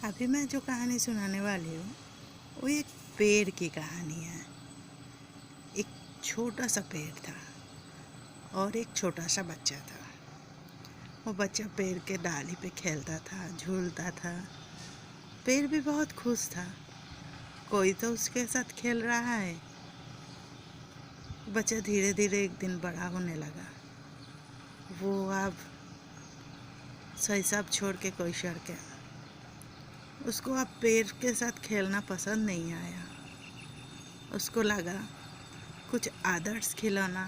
अभी मैं जो कहानी सुनाने वाली हूँ वो एक पेड़ की कहानी है। एक छोटा सा पेड़ था और एक छोटा सा बच्चा था। वो बच्चा पेड़ के डाली पे खेलता था, झूलता था। पेड़ भी बहुत खुश था, कोई तो उसके साथ खेल रहा है। बच्चा धीरे धीरे एक दिन बड़ा होने लगा। वो अब शैशव छोड़ के कैशोर के उसको अब पेड़ के साथ खेलना पसंद नहीं आया। उसको लगा कुछ आदर्श खिलौना,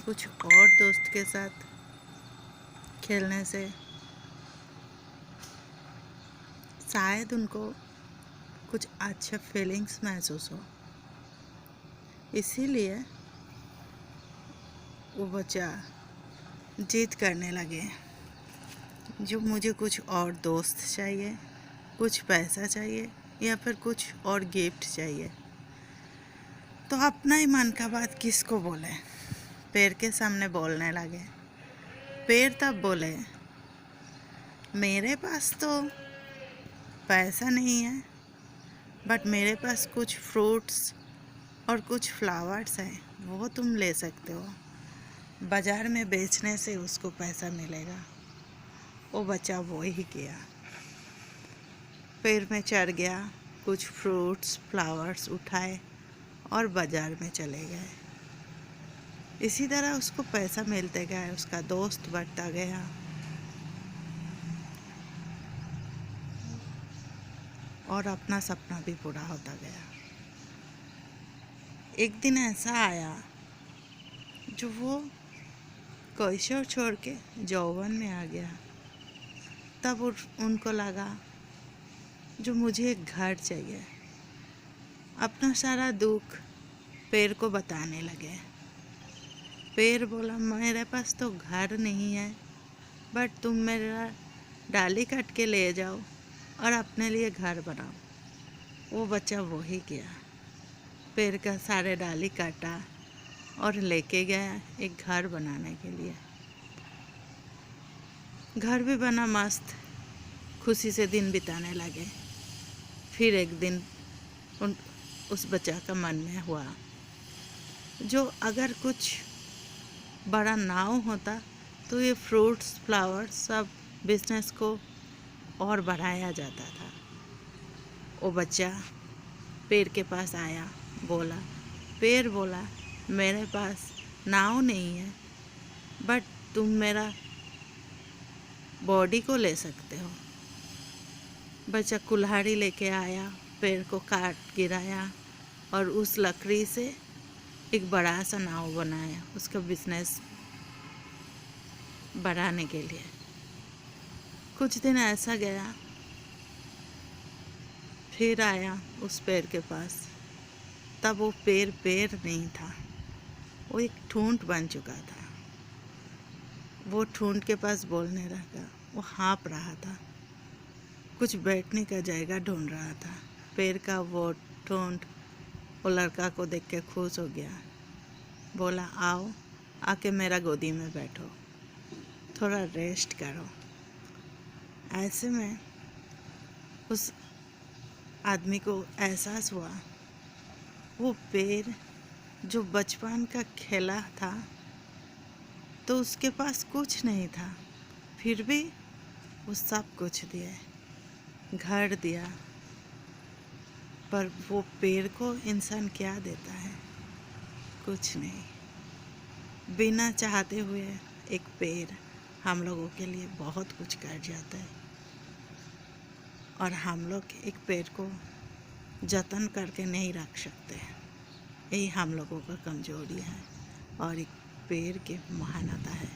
कुछ और दोस्त के साथ खेलने से शायद उनको कुछ अच्छा फीलिंग्स महसूस हो। इसीलिए वो बच्चा जिद करने लगे, जो मुझे कुछ और दोस्त चाहिए, कुछ पैसा चाहिए या फिर कुछ और गिफ्ट चाहिए। तो अपना ही मन का बात किसको बोले, पेड़ के सामने बोलने लगे। पेड़ तब बोले, मेरे पास तो पैसा नहीं है, बट मेरे पास कुछ फ्रूट्स और कुछ फ्लावर्स हैं, वो तुम ले सकते हो। बाज़ार में बेचने से उसको पैसा मिलेगा। वो बच्चा वो ही किया, पेड़ में चढ़ गया, कुछ फ्रूट्स फ्लावर्स उठाए और बाज़ार में चले गए। इसी तरह उसको पैसा मिलते गया, उसका दोस्त बढ़ता गया और अपना सपना भी पूरा होता गया। एक दिन ऐसा आया जो वो कैशोर छोड़ के यौवन में आ गया। तब उनको लगा, जो मुझे एक घर चाहिए। अपना सारा दुख पेड़ को बताने लगे। पेड़ बोला, मेरे पास तो घर नहीं है, बट तुम मेरा डाली काट के ले जाओ और अपने लिए घर बनाओ। वो बच्चा वो ही किया, पेड़ का सारे डाली काटा और लेके गया एक घर बनाने के लिए। घर भी बना मस्त, खुशी से दिन बिताने लगे। फिर एक दिन उस बच्चा का मन में हुआ, जो अगर कुछ बड़ा नाव होता तो ये फ्रूट्स फ्लावर्स सब बिजनेस को और बढ़ाया जाता था। वो बच्चा पेड़ के पास आया, बोला, पेड़ बोला, मेरे पास नाव नहीं है, बट तुम मेरा बॉडी को ले सकते हो। बच्चा कुल्हाड़ी लेके आया, पेड़ को काट गिराया और उस लकड़ी से एक बड़ा सा नाव बनाया, उसका बिजनेस बढ़ाने के लिए। कुछ दिन ऐसा गया, फिर आया उस पेड़ के पास। तब वो पेड़ नहीं था, वो एक ठूंठ बन चुका था। वो ठूंठ के पास बोलने लगा, वो हाँप रहा था, कुछ बैठने का जगह ढूंढ रहा था। पेड़ का वो ठूंठ वो लड़का को देख के खुश हो गया, बोला, आओ आके मेरा गोदी में बैठो, थोड़ा रेस्ट करो। ऐसे में उस आदमी को एहसास हुआ, वो पेड़ जो बचपन का खेला था, तो उसके पास कुछ नहीं था, फिर भी वो सब कुछ दिया, घर दिया। पर वो पेड़ को इंसान क्या देता है? कुछ नहीं। बिना चाहते हुए एक पेड़ हम लोगों के लिए बहुत कुछ कर जाता है, और हम लोग एक पेड़ को जतन करके नहीं रख सकते। यही हम लोगों का कमजोरी है और एक पेड़ की महानता है।